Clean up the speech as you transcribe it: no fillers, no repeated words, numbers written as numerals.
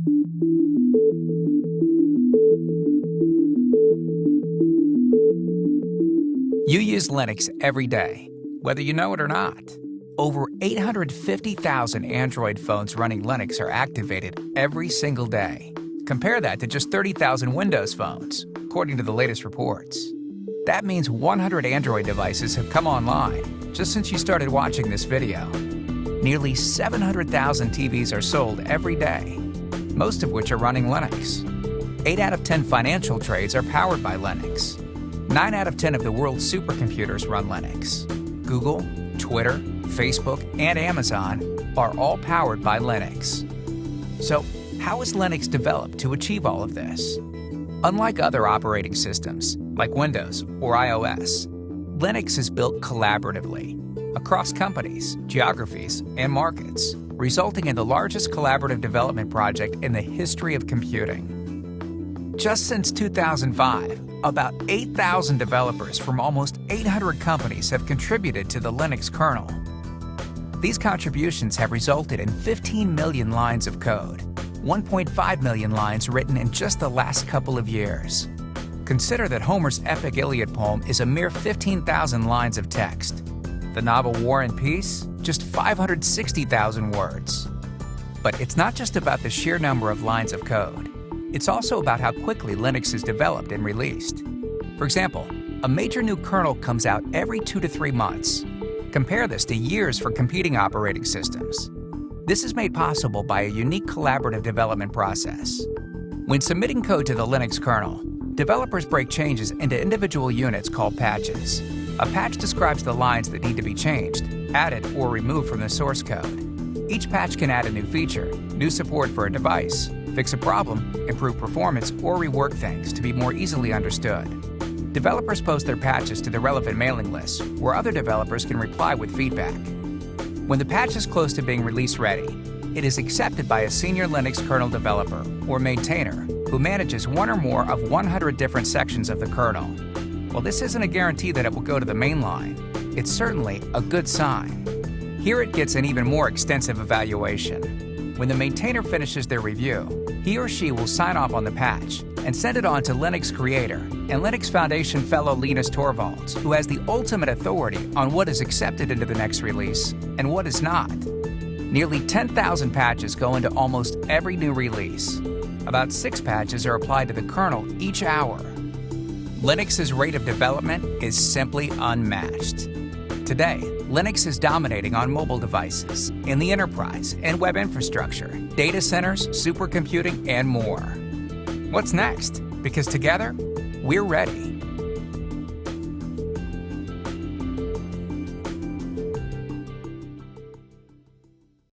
You use Linux every day, whether you know it or not. Over 850,000 Android phones running Linux are activated every single day. Compare that to just 30,000 Windows phones, according to the latest reports. That means 100 Android devices have come online just since you started watching this video. Nearly 700,000 TVs are sold every day, most of which are running Linux. 8 out of 10 financial trades are powered by Linux. 9 out of 10 of the world's supercomputers run Linux. Google, Twitter, Facebook, and Amazon are all powered by Linux. So, how is Linux developed to achieve all of this? Unlike other operating systems, like Windows or iOS, Linux is built collaboratively across companies, geographies, and markets, resulting in the largest collaborative development project in the history of computing. Just since 2005, about 8,000 developers from almost 800 companies have contributed to the Linux kernel. These contributions have resulted in 15 million lines of code, 1.5 million lines written in just the last couple of years. Consider that Homer's epic Iliad poem is a mere 15,000 lines of text. The novel War and Peace, just 560,000 words. But it's not just about the sheer number of lines of code. It's also about how quickly Linux is developed and released. For example, a major new kernel comes out every 2 to 3 months. Compare this to years for competing operating systems. This is made possible by a unique collaborative development process. When submitting code to the Linux kernel, developers break changes into individual units called patches. A patch describes the lines that need to be changed, added, or removed from the source code. Each patch can add a new feature, new support for a device, fix a problem, improve performance, or rework things to be more easily understood. Developers post their patches to the relevant mailing lists, where other developers can reply with feedback. When the patch is close to being release ready, it is accepted by a senior Linux kernel developer, or maintainer, who manages one or more of 100 different sections of the kernel. While this isn't a guarantee that it will go to the main line, it's certainly a good sign. Here it gets an even more extensive evaluation. When the maintainer finishes their review, he or she will sign off on the patch and send it on to Linux creator and Linux Foundation fellow Linus Torvalds, who has the ultimate authority on what is accepted into the next release and what is not. Nearly 10,000 patches go into almost every new release. About 6 patches are applied to the kernel each hour. Linux's rate of development is simply unmatched. Today, Linux is dominating on mobile devices, in the enterprise and web infrastructure, data centers, supercomputing, and more. What's next? Because together, we're ready.